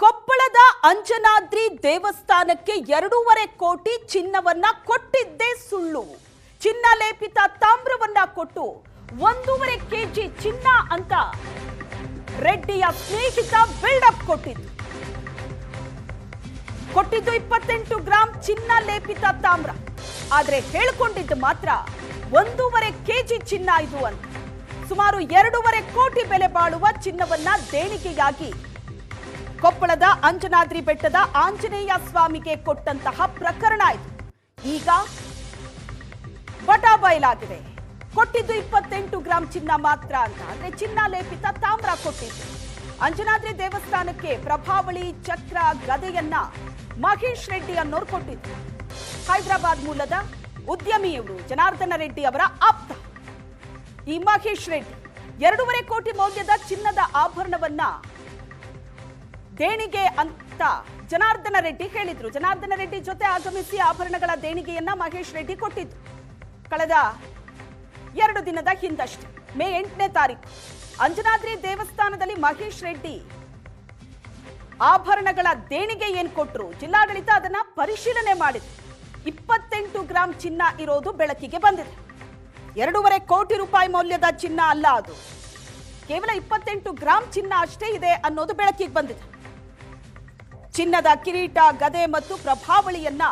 ಕೊಪ್ಪಳದ ಅಂಜನಾದ್ರಿ ದೇವಸ್ಥಾನಕ್ಕೆ 2.5 ಕೋಟಿ ಚಿನ್ನವನ್ನ ಕೊಟ್ಟಿದ್ದೇ ಸುಳ್ಳು. ಚಿನ್ನ ಲೇಪಿತ ತಾಮ್ರವನ್ನ ಕೊಟ್ಟು 1.5 ಕೆಜಿ ಚಿನ್ನ ಅಂತ ರೆಡ್ಡಿಯ ಸ್ನೇಹಿತ ಬಿಲ್ಡಪ್ ಕೊಟ್ಟಿದ್ದು 28 ಗ್ರಾಂ ಚಿನ್ನ ಲೇಪಿತ ತಾಮ್ರ. ಆದ್ರೆ ಹೇಳಿಕೊಂಡಿದ್ದು ಮಾತ್ರ 1.5 ಕೆಜಿ ಚಿನ್ನ ಇದು ಅಂತ. ಸುಮಾರು 2.5 ಕೋಟಿ ಬೆಲೆ ಬಾಳುವ ಚಿನ್ನವನ್ನ ದೇಣಿಗೆಯಾಗಿ ಕೊಪ್ಪಳದ ಅಂಜನಾದ್ರಿ ಬೆಟ್ಟದ ಆಂಜನೇಯ ಸ್ವಾಮಿಗೆ ಕೊಟ್ಟಂತಹ ಪ್ರಕರಣ ಇದು. ಈಗ ಬಟಾಬಯಲಾಗಿದೆ. ಕೊಟ್ಟಿದ್ದು 28 ಗ್ರಾಂ ಚಿನ್ನ ಮಾತ್ರ ಅಂತ. ಅಂದ್ರೆ ಚಿನ್ನ ಲೇಪಿತ ತಾಮ್ರ ಕೊಟ್ಟಿದ್ದು. ಅಂಜನಾದ್ರಿ ದೇವಸ್ಥಾನಕ್ಕೆ ಪ್ರಭಾವಳಿ ಚಕ್ರ ಗದೆಯನ್ನ ಮಹೇಶ್ ರೆಡ್ಡಿ ಅನ್ನೋರು ಕೊಟ್ಟಿದ್ರು. ಹೈದರಾಬಾದ್ ಮೂಲದ ಉದ್ಯಮಿಯವರು ಜನಾರ್ದನ ರೆಡ್ಡಿ ಅವರ ಆಪ್ತ ಈ ಮಹೇಶ್ ರೆಡ್ಡಿ 2.5 ಕೋಟಿ ಮೌಲ್ಯದ ಚಿನ್ನದ ಆಭರಣವನ್ನ ದೇಣಿಗೆ ಅಂತ ಜನಾರ್ದನ ರೆಡ್ಡಿ ಹೇಳಿದ್ರು. ಜನಾರ್ದನ ರೆಡ್ಡಿ ಜೊತೆ ಆಗಮಿಸಿ ಆಭರಣಗಳ ದೇಣಿಗೆಯನ್ನ ಮಹೇಶ್ ರೆಡ್ಡಿ ಕೊಟ್ಟಿದ್ದು ಕಳೆದ 2 ದಿನದ ಹಿಂದಷ್ಟೇ, ಮೇ 8ನೇ ತಾರೀಕು ಅಂಜನಾದ್ರಿ ದೇವಸ್ಥಾನದಲ್ಲಿ ಮಹೇಶ್ ರೆಡ್ಡಿ ಆಭರಣಗಳ ದೇಣಿಗೆ ಏನ್ ಕೊಟ್ಟರು, ಜಿಲ್ಲಾಡಳಿತ ಅದನ್ನ ಪರಿಶೀಲನೆ ಮಾಡಿದೆ. 28 ಗ್ರಾಂ ಚಿನ್ನ ಇರೋದು ಬೆಳಕಿಗೆ ಬಂದಿದೆ. 2.5 ಕೋಟಿ ರೂಪಾಯಿ ಮೌಲ್ಯದ ಚಿನ್ನ ಅಲ್ಲ, ಅದು ಕೇವಲ 28 ಗ್ರಾಂ ಚಿನ್ನ ಅಷ್ಟೇ ಇದೆ ಅನ್ನೋದು ಬೆಳಕಿಗೆ ಬಂದಿದೆ. ಚಿನ್ನದ ಕಿರೀಟ, ಗದೆ ಮತ್ತು ಪ್ರಭಾವಳಿಯನ್ನ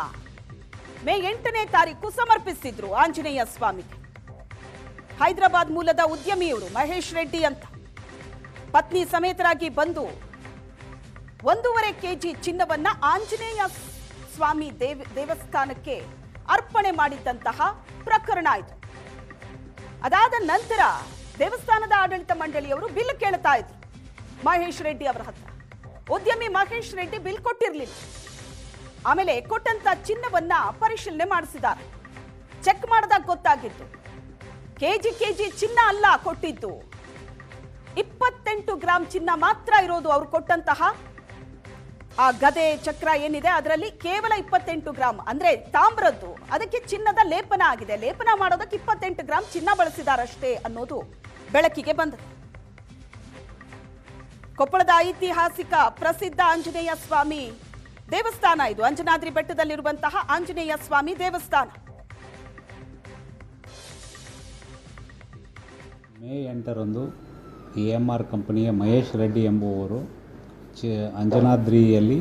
ಮೇ 8ನೇ ತಾರೀಕು ಸಮರ್ಪಿಸಿದ್ರು ಆಂಜನೇಯ ಸ್ವಾಮಿಗೆ. ಹೈದರಾಬಾದ್ ಮೂಲದ ಉದ್ಯಮಿಯವರು ಮಹೇಶ್ ರೆಡ್ಡಿ ಅಂತ ಪತ್ನಿ ಸಮೇತರಾಗಿ ಬಂದು 1.5 ಕೆಜಿ ಚಿನ್ನವನ್ನ ಆಂಜನೇಯ ಸ್ವಾಮಿ ದೇವಸ್ಥಾನಕ್ಕೆ ಅರ್ಪಣೆ ಮಾಡಿದ್ದಂತಹ ಪ್ರಕರಣ ಇದು. ಅದಾದ ನಂತರ ದೇವಸ್ಥಾನದ ಆಡಳಿತ ಮಂಡಳಿಯವರು ಬಿಲ್ ಕೇಳ್ತಾ ಇದ್ರು ಮಹೇಶ್ ರೆಡ್ಡಿ ಅವರ ಹತ್ರ. ಉದ್ಯಮಿ ಮಹೇಶ್ ರೆಡ್ಡಿ ಬಿಲ್ ಕೊಟ್ಟಿರಲಿಲ್ಲ. ಆಮೇಲೆ ಕೊಟ್ಟಂತ ಚಿನ್ನವನ್ನ ಪರಿಶೀಲನೆ ಮಾಡಿಸಿದ್ದಾರೆ. ಚೆಕ್ ಮಾಡಿದಾಗ ಗೊತ್ತಾಗಿತ್ತು ಕೆಜಿ ಚಿನ್ನ ಅಲ್ಲ ಕೊಟ್ಟಿದ್ದು, 28 ಗ್ರಾಂ ಚಿನ್ನ ಮಾತ್ರ ಇರೋದು. ಅವರು ಕೊಟ್ಟಂತಹ ಆ ಗದೆ ಚಕ್ರ ಏನಿದೆ ಅದರಲ್ಲಿ ಕೇವಲ 28 ಗ್ರಾಂ ಅಂದ್ರೆ ತಾಮ್ರದ್ದು, ಅದಕ್ಕೆ ಚಿನ್ನದ ಲೇಪನ ಆಗಿದೆ. ಲೇಪನ ಮಾಡೋದಕ್ಕೆ 28 ಗ್ರಾಂ ಚಿನ್ನ ಬಳಸಿದಾರಷ್ಟೇ ಅನ್ನೋದು ಬೆಳಕಿಗೆ ಬಂದಿದೆ. ಕೊಪ್ಪಳದ ಐತಿಹಾಸಿಕ ಪ್ರಸಿದ್ಧ ಆಂಜನೇಯ ಸ್ವಾಮಿ ದೇವಸ್ಥಾನ ಇದು. ಅಂಜನಾದ್ರಿ ಬೆಟ್ಟದಲ್ಲಿರುವಂತಹ ಆಂಜನೇಯ ಸ್ವಾಮಿ ದೇವಸ್ಥಾನ. ಮೇ 8ರಂದು EMR ಕಂಪನಿಯ ಮಹೇಶ್ ರೆಡ್ಡಿ ಎಂಬುವರು ಅಂಜನಾದ್ರಿಯಲ್ಲಿ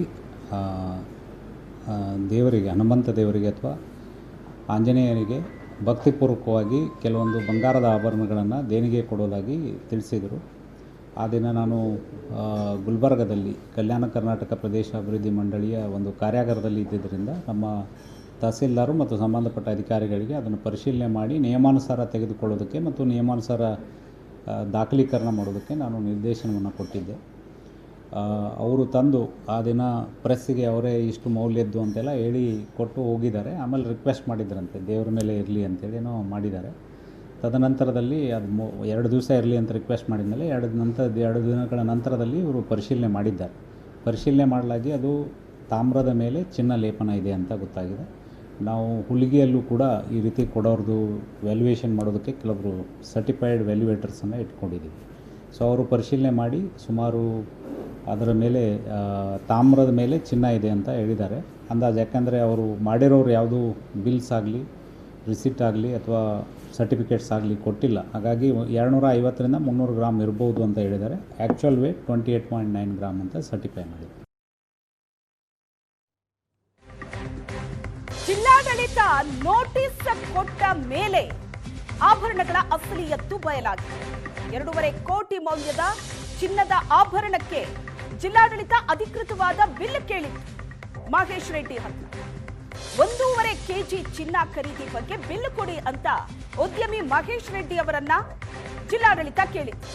ದೇವರಿಗೆ, ಹನುಮಂತ ದೇವರಿಗೆ ಅಥವಾ ಆಂಜನೇಯನಿಗೆ ಭಕ್ತಿಪೂರ್ವಕವಾಗಿ ಕೆಲವೊಂದು ಬಂಗಾರದ ಆಭರಣಗಳನ್ನು ದೇಣಿಗೆ ಕೊಡೋದಾಗಿ ತಿಳಿಸಿದರು. ಆ ದಿನ ನಾನು ಗುಲ್ಬರ್ಗದಲ್ಲಿ ಕಲ್ಯಾಣ ಕರ್ನಾಟಕ ಪ್ರದೇಶ ಅಭಿವೃದ್ಧಿ ಮಂಡಳಿಯ ಒಂದು ಕಾರ್ಯಾಗಾರದಲ್ಲಿ ಇದ್ದಿದ್ದರಿಂದ ನಮ್ಮ ತಹಸೀಲ್ದಾರು ಮತ್ತು ಸಂಬಂಧಪಟ್ಟ ಅಧಿಕಾರಿಗಳಿಗೆ ಅದನ್ನು ಪರಿಶೀಲನೆ ಮಾಡಿ ನಿಯಮಾನುಸಾರ ತೆಗೆದುಕೊಳ್ಳೋದಕ್ಕೆ ಮತ್ತು ನಿಯಮಾನುಸಾರ ದಾಖಲೀಕರಣ ಮಾಡೋದಕ್ಕೆ ನಾನು ನಿರ್ದೇಶನವನ್ನು ಕೊಟ್ಟಿದ್ದೆ. ಅವರು ತಂದು ಆ ದಿನ ಪ್ರೆಸ್ಸಿಗೆ ಅವರೇ ಇಷ್ಟು ಮೌಲ್ಯದ್ದು ಅಂತೆಲ್ಲ ಹೇಳಿ ಕೊಟ್ಟು ಹೋಗಿದ್ದಾರೆ. ಆಮೇಲೆ ರಿಕ್ವೆಸ್ಟ್ ಮಾಡಿದ್ರಂತೆ ದೇವರ ಮೇಲೆ ಇರಲಿ ಅಂತೇಳಿ ಏನೋ ಮಾಡಿದ್ದಾರೆ. ತದನಂತರದಲ್ಲಿ ಅದು 2 ದಿವಸ ಇರಲಿ ಅಂತ ರಿಕ್ವೆಸ್ಟ್ ಮಾಡಿದ್ಮೇಲೆ 2 ದಿನಗಳ ನಂತರದಲ್ಲಿ ಇವರು ಪರಿಶೀಲನೆ ಮಾಡಿದ್ದಾರೆ. ಪರಿಶೀಲನೆ ಮಾಡಲಾಗಿ ಅದು ತಾಮ್ರದ ಮೇಲೆ ಚಿನ್ನ ಲೇಪನ ಇದೆ ಅಂತ ಗೊತ್ತಾಗಿದೆ. ನಾವು ಹುಲಿಗೆಯಲ್ಲೂ ಕೂಡ ಈ ರೀತಿ ಕೊಡೋರ್ದು ವ್ಯಾಲ್ಯೂಯೇಷನ್ ಮಾಡೋದಕ್ಕೆ ಕೆಲವರು ಸರ್ಟಿಫೈಡ್ ವ್ಯಾಲ್ಯೂಯೇಟರ್ಸನ್ನು ಇಟ್ಕೊಂಡಿದ್ದೀವಿ. ಸೊ ಅವರು ಪರಿಶೀಲನೆ ಮಾಡಿ ಸುಮಾರು ಅದರ ಮೇಲೆ ತಾಮ್ರದ ಮೇಲೆ ಚಿನ್ನ ಇದೆ ಅಂತ ಹೇಳಿದ್ದಾರೆ ಅಂದಾಜು. ಯಾಕಂದರೆ ಅವರು ಮಾಡಿರೋರು ಯಾವುದೂ ಬಿಲ್ಸ್ ಆಗಲಿ, ರಿಸಿಟ್ ಆಗಲಿ ಅಥವಾ ಸರ್ಟಿಫಿಕೇಟ್ಸ್ ಆಗಲಿ ಕೊಟ್ಟಿಲ್ಲ. ಹಾಗಾಗಿ 250ರಿಂದ 300 ಗ್ರಾಮ್ ಇರ್ಬೋದು ಅಂತ ಹೇಳಿದ್ದಾರೆ. ಆ್ಯಕ್ಚುಯಲ್ ವೇಟ್ 28.9 ಗ್ರಾಮ್ ಅಂತ ಸರ್ಟಿಫೈ ಮಾಡಿದ್ದಾರೆ. ಜಿಲ್ಲಾಡಳಿತ ನೋಟಿಸ್ ಕೊಟ್ಟ ಮೇಲೆ ಆಭರಣಗಳ ಅಸಲಿಯತ್ತು ಬಯಲಾಗಿದೆ. 2.5 ಕೋಟಿ ಮೌಲ್ಯದ ಚಿನ್ನದ ಆಭರಣಕ್ಕೆ ಜಿಲ್ಲಾಡಳಿತ ಅಧಿಕೃತವಾದ ಬಿಲ್ ಕೇಳಿತ್ತು ಮಹೇಶ್ ರೆಡ್ಡಿ ಹತ್ರ. 1.5 ಕೆಜಿ ಚಿನ್ನ ಖರೀದಿ ಬಗ್ಗೆ ಬಿಲ್ ಕೊಡಿ ಅಂತ ಉದ್ಯಮಿ ಮಹೇಶ್ ರೆಡ್ಡಿ ಅವರನ್ನ ಜಿಲ್ಲಾಡಳಿತ ಕೇಳಿತ್ತು.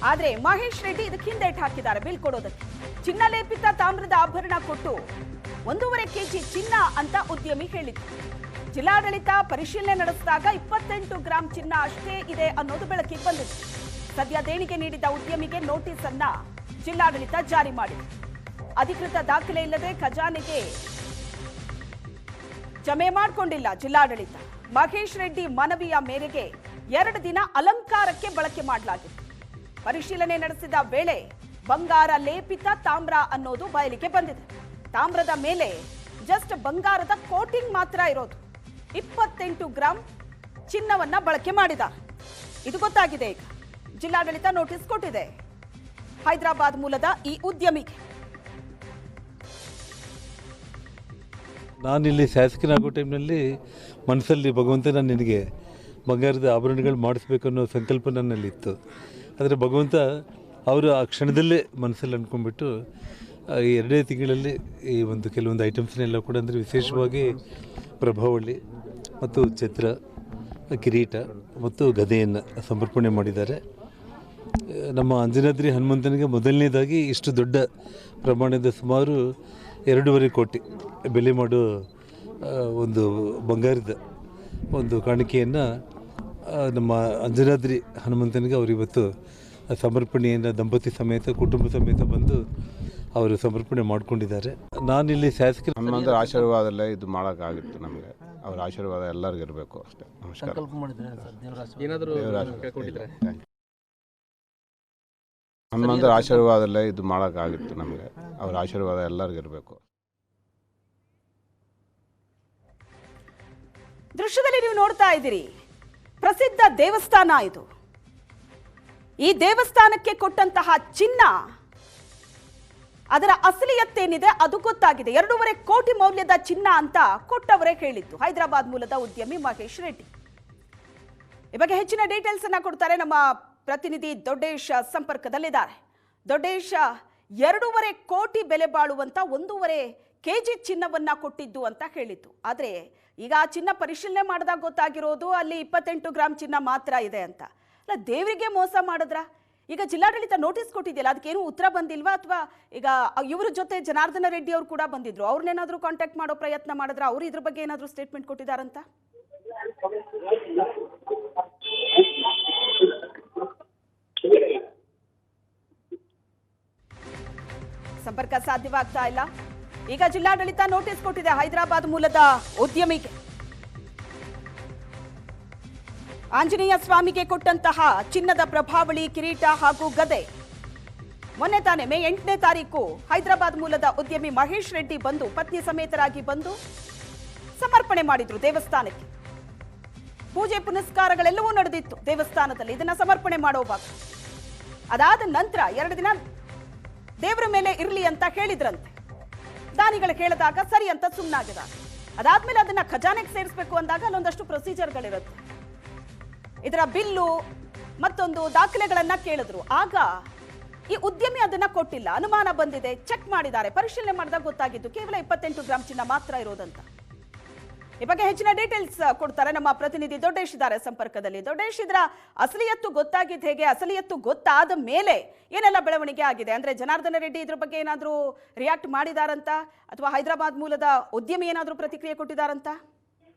ಆದ್ರೆ ಮಹೇಶ್ ರೆಡ್ಡಿ ಇದಕ್ಕೆ ಹಿಂದೇಟು ಹಾಕಿದ್ದಾರೆ ಬಿಲ್ ಕೊಡೋದಕ್ಕೆ. ಚಿನ್ನ ಲೇಪಿತ ತಾಮ್ರದ ಆಭರಣ ಕೊಟ್ಟು 1.5 ಕೆಜಿ ಚಿನ್ನ ಅಂತ ಉದ್ಯಮಿ ಹೇಳಿತ್ತು. ಜಿಲ್ಲಾಡಳಿತ ಪರಿಶೀಲನೆ ನಡೆಸಿದಾಗ 28 ಗ್ರಾಂ ಚಿನ್ನ ಅಷ್ಟೇ ಇದೆ ಅನ್ನೋದು ಬೆಳಕಿಗೆ ಬಂದಿದೆ. ಸದ್ಯ ದೇಣಿಗೆ ನೀಡಿದ ಉದ್ಯಮಿಗೆ ನೋಟಿಸ್ ಅನ್ನ ಜಿಲ್ಲಾಡಳಿತ ಜಾರಿ ಮಾಡಿದೆ. ಅಧಿಕೃತ ದಾಖಲೆ ಇಲ್ಲದೆ ಖಜಾನೆಗೆ ಜಮೆ ಮಾಡಿಕೊಂಡಿಲ್ಲ ಜಿಲ್ಲಾಡಳಿತ. ಮಹೇಶ್ ರೆಡ್ಡಿ ಮನವಿಯ ಮೇರೆಗೆ 2 ದಿನ ಅಲಂಕಾರಕ್ಕೆ ಬಳಕೆ ಮಾಡಲಾಗಿತ್ತು. ಪರಿಶೀಲನೆ ನಡೆಸಿದ ವೇಳೆ ಬಂಗಾರ ಲೇಪಿತ ತಾಮ್ರ ಅನ್ನೋದು ಬಯಲಿಗೆ ಬಂದಿದೆ. ತಾಮ್ರದ ಮೇಲೆ ಜಸ್ಟ್ ಬಂಗಾರದ ಕೋಟಿಂಗ್ ಮಾತ್ರ ಇರೋದು. 28 ಗ್ರಾಂ ಚಿನ್ನವನ್ನ ಬಳಕೆ ಮಾಡಿದ್ದಾರೆ. ಇದು ಗೊತ್ತಾಗಿದೆ. ಈಗ ಜಿಲ್ಲಾಡಳಿತ ನೋಟಿಸ್ ಕೊಟ್ಟಿದೆ ಹೈದರಾಬಾದ್ ಮೂಲದ ಈ ಉದ್ಯಮಿಗೆ. ನಾನಿಲ್ಲಿ ಶಾಸಕನಾಗೋ ಟೈಮ್ನಲ್ಲಿ ಮನಸ್ಸಲ್ಲಿ ಭಗವಂತ ನಾನು ನಿನಗೆ ಬಂಗಾರದ ಆಭರಣಗಳು ಮಾಡಿಸ್ಬೇಕು ಅನ್ನೋ ಸಂಕಲ್ಪ ನನ್ನಲ್ಲಿತ್ತು. ಆದರೆ ಭಗವಂತ ಅವರು ಆ ಕ್ಷಣದಲ್ಲೇ ಮನಸ್ಸಲ್ಲಿ ಅಂದ್ಕೊಂಡ್ಬಿಟ್ಟು ಈ 2 ತಿಂಗಳಲ್ಲಿ ಈ ಒಂದು ಕೆಲವೊಂದು ಐಟಮ್ಸ್ನೆಲ್ಲ ಕೂಡ ಅಂದರೆ ವಿಶೇಷವಾಗಿ ಪ್ರಭಾವಳಿ ಮತ್ತು ಛತ್ರ, ಕಿರೀಟ ಮತ್ತು ಗದೆಯನ್ನು ಸಮರ್ಪಣೆ ಮಾಡಿದ್ದಾರೆ. ನಮ್ಮ ಅಂಜನಾದ್ರಿ ಹನುಮಂತನಿಗೆ ಮೊದಲನೇದಾಗಿ ಇಷ್ಟು ದೊಡ್ಡ ಪ್ರಮಾಣದ ಸುಮಾರು 2.5 ಕೋಟಿ ಬೆಲೆ ಮಾಡೋ ಒಂದು ಬಂಗಾರದ ಒಂದು ಕಾಣಿಕೆಯನ್ನು ನಮ್ಮ ಅಂಜನಾದ್ರಿ ಹನುಮಂತನಿಗೆ ಅವರಿವತ್ತು ಸಮರ್ಪಣೆಯನ್ನು ದಂಪತಿ ಸಮೇತ ಕುಟುಂಬ ಸಮೇತ ಬಂದು ಅವರು ಸಮರ್ಪಣೆ ಮಾಡ್ಕೊಂಡಿದ್ದಾರೆ. ನಾನಿಲ್ಲಿ ಶಾಸಕ ಹನುಮಂತರ ಆಶೀರ್ವಾದಲ್ಲೇ ಇದು ಮಾಡೋಕ್ಕಾಗಿತ್ತು. ನಮಗೆ ಅವರ ಆಶೀರ್ವಾದ ಎಲ್ಲರಿಗೂ ಇರಬೇಕು ಅಷ್ಟೇ. ನಮಸ್ಕಾರ. ಹನುಮಂತರ ಆಶೀರ್ವಾದಲ್ಲೇ ಇದು ಮಾಡೋಕ್ಕಾಗಿತ್ತು. ನಮಗೆ ಅವರ ಆಶೀರ್ವಾದ ಎಲ್ಲರಿಗೂ ಇರಬೇಕು. ದೃಶ್ಯದಲ್ಲಿ ನೀವು ನೋಡ್ತಾ ಇದ್ದೀರಿ, ಪ್ರಸಿದ್ಧ ದೇವಸ್ಥಾನ ಇದು. ಈ ದೇವಸ್ಥಾನಕ್ಕೆ ಕೊಟ್ಟಂತಹ ಚಿನ್ನ, ಅದರ ಅಸಲಿಯತ್ತೇನಿದೆ ಅದು ಗೊತ್ತಾಗಿದೆ. 2.5 ಕೋಟಿ ಮೌಲ್ಯದ ಚಿನ್ನ ಅಂತ ಕೊಟ್ಟವರೇ ಹೇಳಿದ್ದು ಹೈದರಾಬಾದ್ ಮೂಲದ ಉದ್ಯಮಿ ಮಹೇಶ್ ರೆಡ್ಡಿ. ಈ ಬಗ್ಗೆ ಹೆಚ್ಚಿನ ಡೀಟೇಲ್ಸ್ ಅನ್ನ ಕೊಡ್ತಾರೆ ನಮ್ಮ ಪ್ರತಿನಿಧಿ ದೊಡ್ಡೇಶ್ ಸಂಪರ್ಕದಲ್ಲಿದ್ದಾರೆ. ದೊಡ್ಡೇಶ್, 2.5 ಕೋಟಿ ಬೆಲೆ ಬಾಳುವಂತ 1.5 ಕೆಜಿ ಚಿನ್ನವನ್ನ ಕೊಟ್ಟಿದ್ದು ಅಂತ ಹೇಳಿದ್ದು. ಆದ್ರೆ ಈಗ ಆ ಚಿನ್ನ ಪರಿಶೀಲನೆ ಮಾಡಿದಾಗ ಗೊತ್ತಾಗಿರೋದು ಅಲ್ಲಿ 28 ಗ್ರಾಂ ಚಿನ್ನ ಮಾತ್ರ ಇದೆ ಅಂತ. ಅಲ್ಲ, ದೇವರಿಗೆ ಮೋಸ ಮಾಡಿದ್ರ? ಈಗ ಜಿಲ್ಲಾಡಳಿತ ನೋಟಿಸ್ ಕೊಟ್ಟಿದೆಯಲ್ಲ, ಅದಕ್ಕೇನು ಉತ್ತರ ಬಂದಿಲ್ವಾ? ಅಥವಾ ಈಗ ಇವ್ರ ಜೊತೆ ಜನಾರ್ದನ ರೆಡ್ಡಿ ಅವರು ಕೂಡ ಬಂದಿದ್ರು, ಅವ್ರನ್ನೇನಾದ್ರೂ ಕಾಂಟ್ಯಾಕ್ಟ್ ಮಾಡೋ ಪ್ರಯತ್ನ ಮಾಡಿದ್ರ? ಅವರು ಇದ್ರ ಬಗ್ಗೆ ಏನಾದ್ರೂ ಸ್ಟೇಟ್ಮೆಂಟ್ ಕೊಟ್ಟಿದ್ದಾರಂತ? ಸಂಪರ್ಕ ಸಾಧ್ಯವಾಗ್ತಾ ಇಲ್ಲ. ಈಗ ಜಿಲ್ಲಾಡಳಿತ ನೋಟಿಸ್ ಕೊಟ್ಟಿದೆ ಹೈದರಾಬಾದ್ ಮೂಲದ ಉದ್ಯಮಿಗೆ. ಆಂಜನೇಯ ಸ್ವಾಮಿಗೆ ಕೊಟ್ಟಂತಹ ಚಿನ್ನದ ಪ್ರಭಾವಳಿ, ಕಿರೀಟ ಹಾಗೂ ಗದೆ ಮೊನ್ನೆ ತಾನೇ ಮೇ 8ನೇ ತಾರೀಕು ಹೈದರಾಬಾದ್ ಮೂಲದ ಉದ್ಯಮಿ ಮಹೇಶ್ ರೆಡ್ಡಿ ಬಂದು ಪತ್ನಿ ಸಮೇತರಾಗಿ ಬಂದು ಸಮರ್ಪಣೆ ಮಾಡಿದ್ರು ದೇವಸ್ಥಾನಕ್ಕೆ. ಪೂಜೆ ಪುನಸ್ಕಾರಗಳೆಲ್ಲವೂ ನಡೆದಿತ್ತು ದೇವಸ್ಥಾನದಲ್ಲಿ ಇದನ್ನ ಸಮರ್ಪಣೆ ಮಾಡುವಾಗ. ಅದಾದ ನಂತರ 2 ದಿನ ದೇವರ ಮೇಲೆ ಇರಲಿ ಅಂತ ಹೇಳಿದ್ರಂತೆ. ದಾನಿಗಳು ಕೇಳಿದಾಗ ಸರಿ ಅಂತ ಸುಮ್ಮನಾಗಿದ. ಅದಾದ್ಮೇಲೆ ಅದನ್ನ ಖಜಾನೆಗೆ ಸೇರಿಸಬೇಕು ಅಂದಾಗ ಅಲ್ಲೊಂದಷ್ಟು ಪ್ರೊಸೀಜರ್ಗಳಿರುತ್ತೆ. ಇದರ ಬಿಲ್ಲು ಮತ್ತೊಂದು ದಾಖಲೆಗಳನ್ನ ಕೇಳಿದ್ರು. ಆಗ ಈ ಉದ್ಯಮಿ ಅದನ್ನ ಕೊಟ್ಟಿಲ್ಲ. ಅನುಮಾನ ಬಂದಿದೆ, ಚೆಕ್ ಮಾಡಿದ್ದಾರೆ. ಪರಿಶೀಲನೆ ಮಾಡಿದಾಗ ಗೊತ್ತಾಗಿದ್ದು ಕೇವಲ 28 ಗ್ರಾಂ ಚಿನ್ನ ಮಾತ್ರ ಇರೋದಂತ. ಈ ಬಗ್ಗೆ ಹೆಚ್ಚಿನ ಡೀಟೇಲ್ಸ್ ಕೊಡ್ತಾರೆ ನಮ್ಮ ಪ್ರತಿನಿಧಿ ದೊಡ್ಡೇಶ್ ಇದ್ದಾರೆ ಸಂಪರ್ಕದಲ್ಲಿ. ದೊಡ್ಡೇಶ್, ಇದರ ಅಸಲಿಯತ್ತು ಗೊತ್ತಾಗಿದ್ದು ಹೇಗೆ? ಅಸಲಿಯತ್ತು ಗೊತ್ತಾದ ಮೇಲೆ ಏನೆಲ್ಲ ಬೆಳವಣಿಗೆ ಆಗಿದೆ? ಅಂದ್ರೆ ಜನಾರ್ದನ ರೆಡ್ಡಿ ಇದ್ರ ಬಗ್ಗೆ ಏನಾದ್ರೂ ರಿಯಾಕ್ಟ್ ಮಾಡಿದಾರಂತ, ಅಥವಾ ಹೈದರಾಬಾದ್ ಮೂಲದ ಉದ್ಯಮಿ ಏನಾದ್ರೂ ಪ್ರತಿಕ್ರಿಯೆ ಕೊಟ್ಟಿದ್ದಾರಂತ?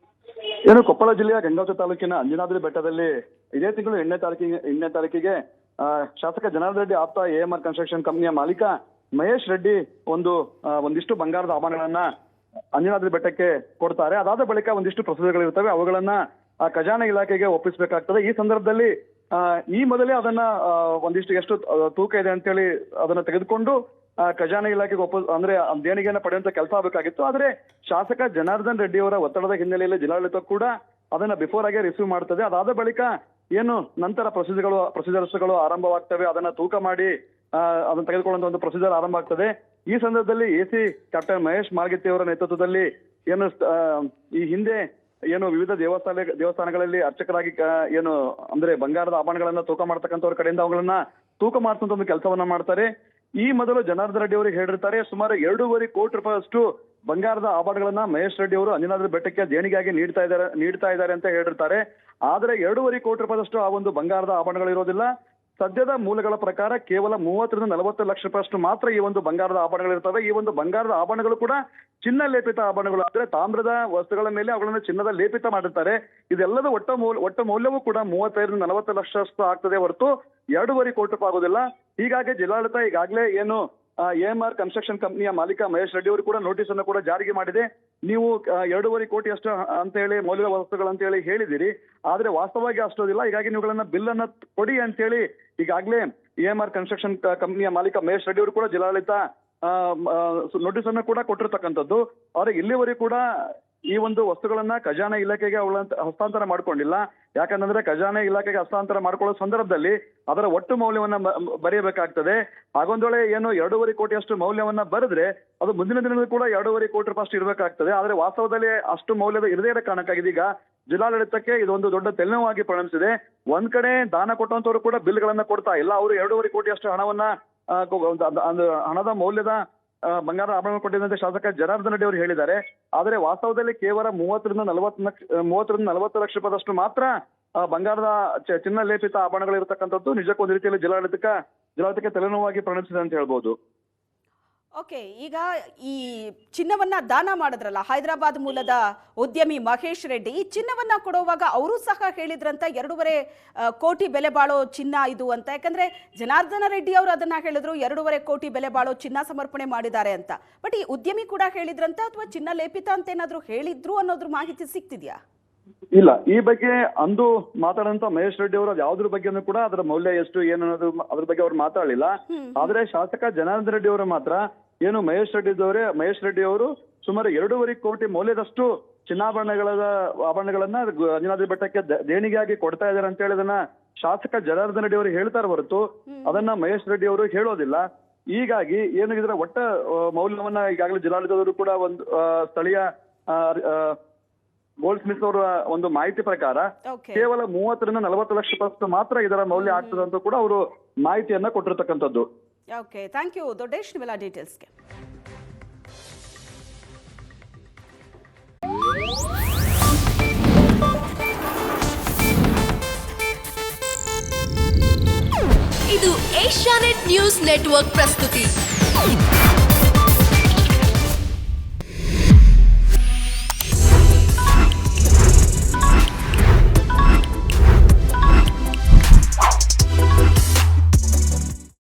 ಏನು, ಕೊಪ್ಪಳ ಜಿಲ್ಲೆಯ ಗಂಗಾವತಿ ತಾಲೂಕಿನ ಅಂಜನಾದ್ರಿ ಬೆಟ್ಟದಲ್ಲಿ ಇದೇ ತಿಂಗಳು 8ನೇ ತಾರೀಕಿಗೆ ಶಾಸಕ ಜನಾರ್ದನ ರೆಡ್ಡಿ ಆಪ್ತ AMR ಕನ್ಸ್ಟ್ರಕ್ಷನ್ ಕಂಪನಿಯ ಮಾಲೀಕ ಮಹೇಶ್ ರೆಡ್ಡಿ ಒಂದಿಷ್ಟು ಬಂಗಾರದ ಆಭರಣಗಳನ್ನ ಅಂಜನಾದ್ರಿ ಬೆಟ್ಟಕ್ಕೆ ಕೊಡ್ತಾರೆ. ಅದಾದ ಬಳಿಕ ಒಂದಿಷ್ಟು ಪ್ರೊಸೀಜರ್ಗಳಿರ್ತವೆ, ಅವುಗಳನ್ನ ಖಜಾನೆ ಇಲಾಖೆಗೆ ಒಪ್ಪಿಸಬೇಕಾಗ್ತದೆ. ಈ ಸಂದರ್ಭದಲ್ಲಿ ಈ ಮೊದಲೇ ಅದನ್ನ ಒಂದಿಷ್ಟು ಎಷ್ಟು ತೂಕ ಇದೆ ಅಂತೇಳಿ ಅದನ್ನ ತೆಗೆದುಕೊಂಡು ಖಜಾನೆ ಇಲಾಖೆಗೆ ಅಂದ್ರೆ ದೇಣಿಗೆಯನ್ನು ಪಡೆಯುವಂತ ಕೆಲಸ ಆಗಬೇಕಾಗಿತ್ತು. ಆದ್ರೆ ಶಾಸಕ ಜನಾರ್ದನ್ ರೆಡ್ಡಿ ಅವರ ಒತ್ತಡದ ಹಿನ್ನೆಲೆಯಲ್ಲಿ ಜಿಲ್ಲಾಡಳಿತ ಕೂಡ ಅದನ್ನ ಬಿಫೋರ್ ಆಗಿ ರಿಸೀವ್ ಮಾಡ್ತದೆ. ಅದಾದ ಬಳಿಕ ಏನು ನಂತರ ಪ್ರೊಸೀಜರ್ಸ್ಗಳು ಆರಂಭವಾಗ್ತವೆ. ಅದನ್ನ ತೂಕ ಮಾಡಿ ಅದನ್ನ ತೆಗೆದುಕೊಳ್ಳುವಂತ ಒಂದು ಪ್ರೊಸೀಜರ್ ಆರಂಭ ಆಗ್ತದೆ. ಈ ಸಂದರ್ಭದಲ್ಲಿ AC ಕ್ಯಾಪ್ಟನ್ ಮಹೇಶ್ ಮಾರ್ಗಿತ್ತಿ ಅವರ ನೇತೃತ್ವದಲ್ಲಿ ಏನು ಈ ಹಿಂದೆ ಏನು ವಿವಿಧ ದೇವಸ್ಥಾನಗಳಲ್ಲಿ ಅರ್ಚಕರಾಗಿ ಏನು ಅಂದ್ರೆ ಬಂಗಾರದ ಆಭರಣಗಳನ್ನ ತೂಕ ಮಾಡ್ತಕ್ಕಂಥವ್ರ ಕಡೆಯಿಂದ ಅವುಗಳನ್ನ ತೂಕ ಮಾಡಿಸುವಂತ ಒಂದು ಕೆಲಸವನ್ನ ಮಾಡ್ತಾರೆ. ಈ ಮೊದಲು ಜನಾರ್ದನ ರೆಡ್ಡಿ ಅವರಿಗೆ ಹೇಳಿರ್ತಾರೆ ಸುಮಾರು 2.5 ಕೋಟಿ ರೂಪಾಯಿಯಷ್ಟು ಬಂಗಾರದ ಆಭರಣಗಳನ್ನ ಮಹೇಶ್ ರೆಡ್ಡಿ ಅವರು ಅಂಜನಾದ್ರಿ ಬೆಟ್ಟಕ್ಕೆ ದೇಣಿಗೆಯಾಗಿ ನೀಡ್ತಾ ಇದ್ದಾರೆ ಅಂತ ಹೇಳಿರ್ತಾರೆ. ಆದ್ರೆ 2.5 ಕೋಟಿ ರೂಪಾಯಿಯಷ್ಟು ಆ ಒಂದು ಬಂಗಾರದ ಆಭರಣಗಳು ಇರೋದಿಲ್ಲ. ಸದ್ಯದ ಮೂಲಗಳ ಪ್ರಕಾರ ಕೇವಲ 30 ರಿಂದ 40 ಲಕ್ಷ ರೂಪಾಯಿಯಷ್ಟು ಮಾತ್ರ ಈ ಒಂದು ಬಂಗಾರದ ಆಭರಣಗಳಿರ್ತವೆ. ಈ ಒಂದು ಬಂಗಾರದ ಆಭರಣಗಳು ಕೂಡ ಚಿನ್ನ ಲೇಪಿತ ಆಭರಣಗಳು, ಅಂದ್ರೆ ತಾಮ್ರದ ವಸ್ತುಗಳ ಮೇಲೆ ಅವುಗಳನ್ನು ಚಿನ್ನದ ಲೇಪಿತ ಮಾಡಿರ್ತಾರೆ. ಇದೆಲ್ಲದ ಒಟ್ಟ ಮೌಲ್ಯವೂ ಕೂಡ 35 ರಿಂದ 40 ಲಕ್ಷಷ್ಟು ಆಗ್ತದೆ ಹೊರತು 2.5 ಕೋಟಿ ರೂಪಾಯಿ ಆಗೋದಿಲ್ಲ. ಹೀಗಾಗಿ ಜಿಲ್ಲಾಡಳಿತ ಈಗಾಗಲೇ ಏನು AMR ಕನ್ಸ್ಟ್ರಕ್ಷನ್ ಕಂಪನಿಯ ಮಾಲೀಕ ಮಹೇಶ್ ರೆಡ್ಡಿ ಅವರು ಕೂಡ ನೋಟಿಸ್ ಅನ್ನು ಕೂಡ ಜಾರಿಗೆ ಮಾಡಿದೆ. ನೀವು 2.5 ಕೋಟಿ ಅಷ್ಟು ಅಂತ ಹೇಳಿ ಮೌಲ್ಯದ ವಸ್ತುಗಳು ಅಂತ ಹೇಳಿ ಹೇಳಿದಿರಿ, ಆದ್ರೆ ವಾಸ್ತವವಾಗಿ ಅಷ್ಟೋದಿಲ್ಲ. ಹೀಗಾಗಿ ನೀವುಗಳನ್ನ ಬಿಲ್ ಅನ್ನ ಕೊಡಿ ಅಂತ ಹೇಳಿ ಈಗಾಗಲೇ EMR ಕನ್ಸ್ಟ್ರಕ್ಷನ್ ಕಂಪನಿಯ ಮಾಲೀಕ ಮಹೇಶ್ ರೆಡ್ಡಿ ಅವರು ಕೂಡ ಜಿಲ್ಲಾಡಳಿತ ನೋಟಿಸ್ ಅನ್ನು ಕೂಡ ಕೊಟ್ಟಿರ್ತಕ್ಕಂಥದ್ದು. ಅವ್ರಿಗೆ ಇಲ್ಲಿವರೆಗೂ ಕೂಡ ಈ ಒಂದು ವಸ್ತುಗಳನ್ನ ಖಜಾನೆ ಇಲಾಖೆಗೆ ಹಸ್ತಾಂತರ ಮಾಡ್ಕೊಂಡಿಲ್ಲ. ಯಾಕಂತಂದ್ರೆ ಖಜಾನೆ ಇಲಾಖೆಗೆ ಹಸ್ತಾಂತರ ಮಾಡ್ಕೊಳ್ಳೋ ಸಂದರ್ಭದಲ್ಲಿ ಅದರ ಒಟ್ಟು ಮೌಲ್ಯವನ್ನ ಬರೆಯಬೇಕಾಗ್ತದೆ. ಹಾಗೊಂದ್ ವೇಳೆ ಏನು 2.5 ಕೋಟಿಯಷ್ಟು ಮೌಲ್ಯವನ್ನ ಬರೆದ್ರೆ ಅದು ಮುಂದಿನ ದಿನದಲ್ಲಿ ಕೂಡ 2.5 ಕೋಟಿ ರೂಪಾಯಿ ಅಷ್ಟು ಇರಬೇಕಾಗ್ತದೆ. ಆದ್ರೆ ವಾಸ್ತವದಲ್ಲಿ ಅಷ್ಟು ಮೌಲ್ಯದ ಇರದೇ ಇರೋ ಕಾರಣಕ್ಕಾಗಿ ಇದೀಗ ಜಿಲ್ಲಾಡಳಿತಕ್ಕೆ ಇದೊಂದು ದೊಡ್ಡ ತಲೆನೋವಾಗಿ ಪರಿಣಮಿಸಿದೆ. ಒಂದ್ ಕಡೆ ದಾನ ಕೊಟ್ಟಂತವ್ರು ಕೂಡ ಬಿಲ್ಗಳನ್ನ ಕೊಡ್ತಾ ಇಲ್ಲ. ಅವರು 2.5 ಕೋಟಿಯಷ್ಟು ಹಣವನ್ನ ಹಣದ ಮೌಲ್ಯದ ಬಂಗಾರ ಆಭರಣ ಕೊಟ್ಟಿದ್ದಂತೆ ಶಾಸಕ ಜನಾರ್ದನ್ ರೆಡ್ಡಿ ಅವರು ಹೇಳಿದ್ದಾರೆ. ಆದರೆ ವಾಸ್ತವದಲ್ಲಿ ಕೇವಲ 30ರಿಂದ 40 ಲಕ್ಷ ರೂಪಾಯಿದಷ್ಟು ಮಾತ್ರ ಬಂಗಾರದ ಚಿನ್ನ ಲೇಪಿತ ಆಭರಣಗಳು ಇರತಕ್ಕಂಥದ್ದು ನಿಜಕ್ಕೂ ಒಂದು ರೀತಿಯಲ್ಲಿ ಜಿಲ್ಲಾಡಳಿತಕ್ಕೆ ತಲೆನೋವಾಗಿ ಪರಿಣಮಿಸಿದೆ ಅಂತ ಹೇಳ್ಬೋದು. ಓಕೆ, ಈಗ ಈ ಚಿನ್ನವನ್ನ ದಾನ ಮಾಡಿದ್ರಲ್ಲ ಹೈದರಾಬಾದ್ ಮೂಲದ ಉದ್ಯಮಿ ಮಹೇಶ್ ರೆಡ್ಡಿ, ಈ ಚಿನ್ನವನ್ನ ಕೊಡುವಾಗ ಅವರು ಸಹ ಹೇಳಿದ್ರಂತ 2.5 ಕೋಟಿ ಬೆಲೆ ಬಾಳೋ ಚಿನ್ನ ಇದು ಅಂತ. ಯಾಕಂದ್ರೆ ಜನಾರ್ದನ ರೆಡ್ಡಿ ಅವರು ಅದನ್ನ ಹೇಳಿದ್ರು, 2.5 ಕೋಟಿ ಬೆಲೆ ಬಾಳೋ ಚಿನ್ನ ಸಮರ್ಪಣೆ ಮಾಡಿದ್ದಾರೆ ಅಂತ. ಬಟ್ ಈ ಉದ್ಯಮಿ ಕೂಡ ಹೇಳಿದ್ರಂತ ಅಥವಾ ಚಿನ್ನ ಲೇಪಿತ ಅಂತ ಏನಾದ್ರು ಹೇಳಿದ್ರು ಅನ್ನೋದ್ರ ಮಾಹಿತಿ ಸಿಗ್ತಿದ್ಯಾ? ಇಲ್ಲ, ಈ ಬಗ್ಗೆ ಅಂದು ಮಾತಾಡಂತ ಮಹೇಶ್ ರೆಡ್ಡಿ ಅವರು ಯಾವ್ದ್ರ ಬಗ್ಗೆನೂ ಕೂಡ ಅದರ ಮೌಲ್ಯ ಎಷ್ಟು ಏನು ಅನ್ನೋದು ಅದ್ರ ಬಗ್ಗೆ ಅವ್ರು ಮಾತಾಡಲಿಲ್ಲ. ಆದ್ರೆ ಶಾಸಕ ಜನಾರ್ದನ್ ರೆಡ್ಡಿ ಅವರು ಮಾತ್ರ ಏನು ಮಹೇಶ್ ರೆಡ್ಡಿ ಅವರು ಸುಮಾರು 2.5 ಕೋಟಿ ಮೌಲ್ಯದಷ್ಟು ಆಭರಣಗಳನ್ನ ಅಂಜನಾದ್ರಿ ಬೆಟ್ಟಕ್ಕೆ ದೇಣಿಗೆಯಾಗಿ ಕೊಡ್ತಾ ಇದ್ದಾರೆ ಅಂತ ಹೇಳಿ ಅದನ್ನ ಶಾಸಕ ಜನಾರ್ದನ್ ರೆಡ್ಡಿ ಅವರು ಹೇಳ್ತಾರೆ ಹೊರತು ಅದನ್ನ ಮಹೇಶ್ ರೆಡ್ಡಿ ಅವರು ಹೇಳೋದಿಲ್ಲ. ಹೀಗಾಗಿ ಏನು ಇದರ ಒಟ್ಟ ಮೌಲ್ಯವನ್ನ ಈಗಾಗಲೇ ಜಿಲ್ಲಾಡಳಿತದವರು ಕೂಡ ಒಂದು ಸ್ಥಳೀಯ ಗೋಲ್ಡ್ ಸ್ಮಿತ್ ಅವರ ಒಂದು ಮಾಹಿತಿ ಪ್ರಕಾರ ಕೇವಲ 30ರಿಂದ 40 ಲಕ್ಷ ರೂಪಾಯಿ ಮಾತ್ರ ಇದರ ಮೌಲ್ಯ ಆಗ್ತದೆ ಅಂತ ಕೂಡ ಅವರು ಮಾಹಿತಿಯನ್ನ ಕೊಟ್ಟಿರ್ತಕ್ಕಂಥದ್ದು. ಓಕೆ, ಥ್ಯಾಂಕ್ ಯು ದೊಡ್ಡೇಶ್ ನಿಮ್ಮೆಲ್ಲ ಡೀಟೇಲ್ಸ್ಗೆ. ಇದು ಏಷ್ಯಾನೆಟ್ ನ್ಯೂಸ್ ನೆಟ್ವರ್ಕ್ ಪ್ರಸ್ತುತಿ.